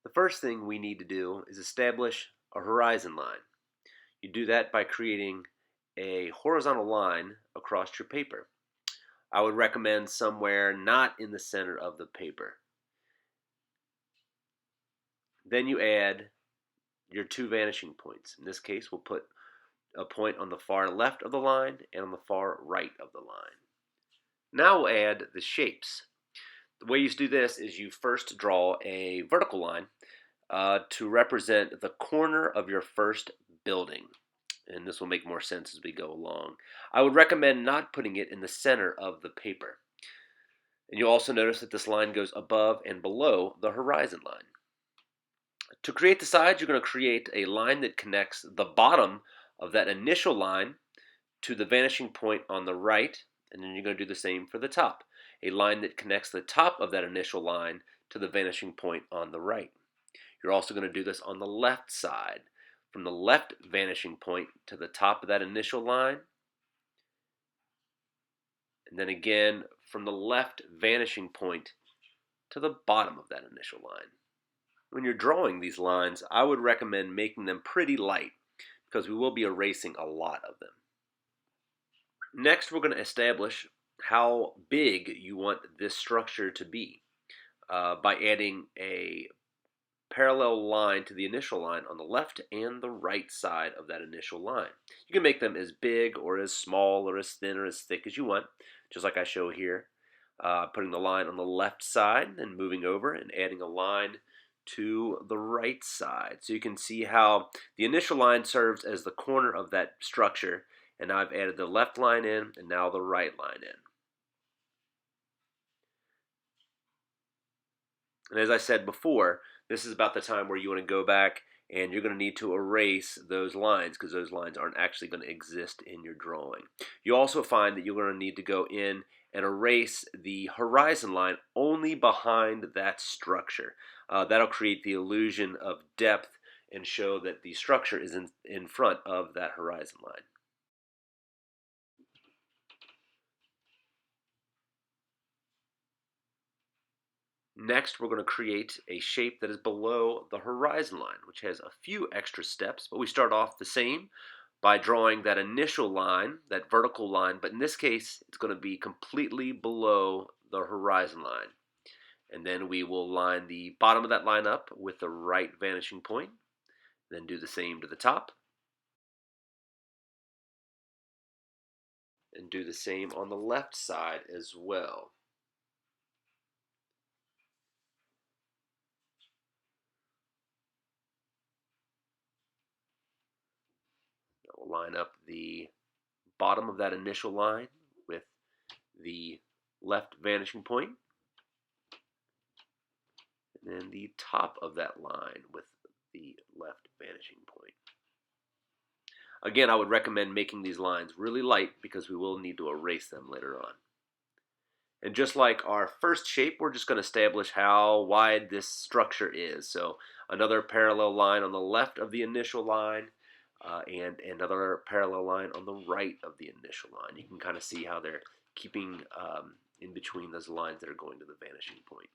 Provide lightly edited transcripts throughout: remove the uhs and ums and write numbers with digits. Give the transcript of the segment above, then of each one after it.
The first thing we need to do is establish a horizon line. You do that by creating a horizontal line across your paper. I would recommend somewhere not in the center of the paper. Then you add your two vanishing points. In this case, we'll put a point on the far left of the line and on the far right of the line. Now we'll add the shapes. The way you do this is you first draw a vertical line to represent the corner of your first building. And this will make more sense as we go along. I would recommend not putting it in the center of the paper. And you'll also notice that this line goes above and below the horizon line. To create the sides, you're going to create a line that connects the bottom of that initial line to the vanishing point on the right, and then you're going to do the same for the top. A line that connects the top of that initial line to the vanishing point on the right. You're also going to do this on the left side, from the left vanishing point to the top of that initial line, and then again from the left vanishing point to the bottom of that initial line. When you're drawing these lines, I would recommend making them pretty light because we will be erasing a lot of them. Next, we're going to establish how big you want this structure to be by adding a parallel line to the initial line on the left and the right side of that initial line. You can make them as big or as small or as thin or as thick as you want, just like I show here. Putting the line on the left side and moving over and adding a line to the right side. So you can see how the initial line serves as the corner of that structure, and I've added the left line in and now the right line in. And as I said before, this is about the time where you want to go back and you're going to need to erase those lines because those lines aren't actually going to exist in your drawing. You also find that you're going to need to go in and erase the horizon line only behind that structure. That'll create the illusion of depth and show that the structure is in front of that horizon line. Next, we're going to create a shape that is below the horizon line, which has a few extra steps, but we start off the same by drawing that initial line, that vertical line, but in this case, it's going to be completely below the horizon line. And then we will line the bottom of that line up with the right vanishing point, then do the same to the top, and do the same on the left side as well. We'll line up the bottom of that initial line with the left vanishing point, and then the top of that line with the left vanishing point. Again, I would recommend making these lines really light because we will need to erase them later on. And just like our first shape, we're just going to establish how wide this structure is. So another parallel line on the left of the initial line, and another parallel line on the right of the initial line. You can kind of see how they're keeping in between those lines that are going to the vanishing point.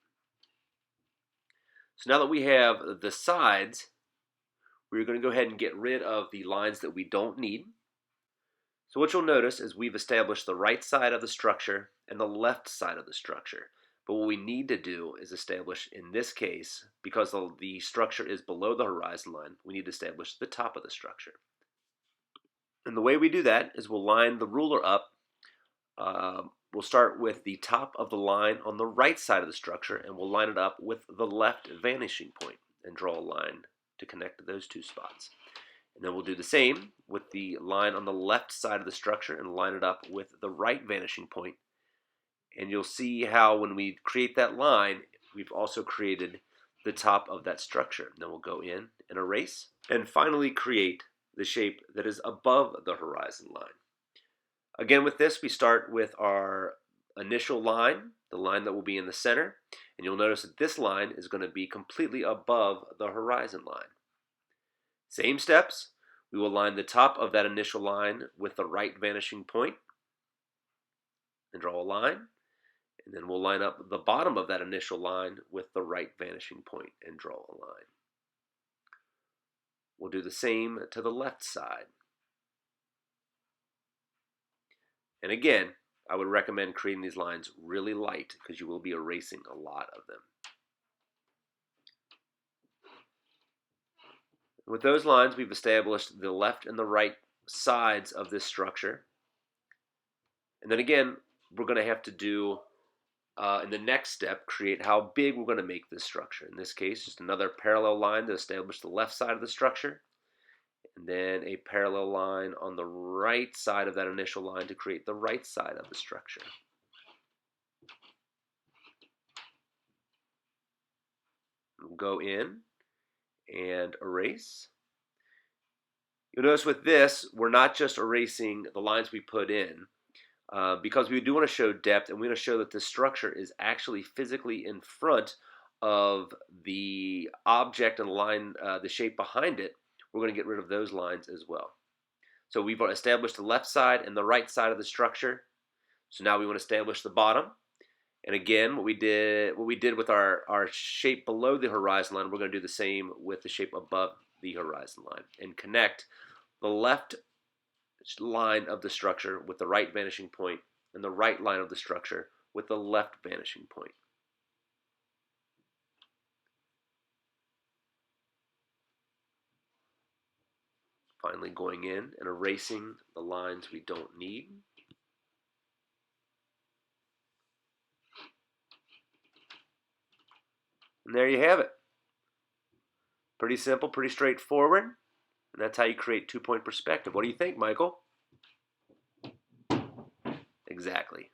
So now that we have the sides, we're going to go ahead and get rid of the lines that we don't need. So what you'll notice is we've established the right side of the structure and the left side of the structure. But what we need to do is establish, in this case, because the structure is below the horizon line, we need to establish the top of the structure. And the way we do that is we'll line the ruler up. We'll start with the top of the line on the right side of the structure, and we'll line it up with the left vanishing point and draw a line to connect those two spots. And then we'll do the same with the line on the left side of the structure and line it up with the right vanishing point. And you'll see how when we create that line, we've also created the top of that structure. And then we'll go in and erase and finally create the shape that is above the horizon line. Again, with this, we start with our initial line, the line that will be in the center. And you'll notice that this line is going to be completely above the horizon line. Same steps. We will line the top of that initial line with the right vanishing point and draw a line. And then we'll line up the bottom of that initial line with the right vanishing point and draw a line. We'll do the same to the left side. And again, I would recommend creating these lines really light because you will be erasing a lot of them. With those lines, we've established the left and the right sides of this structure. And then again, we're going to have to do, in the next step, create how big we're going to make this structure. In this case, just another parallel line to establish the left side of the structure. And then a parallel line on the right side of that initial line to create the right side of the structure. We'll go in and erase. You'll notice with this, we're not just erasing the lines we put in, because we do want to show depth, and we want to show that this structure is actually physically in front of the object and line, the shape behind it. We're going to get rid of those lines as well. So we've established the left side and the right side of the structure. So now we want to establish the bottom. And again, what we did with our shape below the horizon line, we're going to do the same with the shape above the horizon line and connect the left line of the structure with the right vanishing point and the right line of the structure with the left vanishing point. Finally going in and erasing the lines we don't need. And there you have it. Pretty simple, pretty straightforward. And that's how you create two-point perspective. What do you think, Michael? Exactly.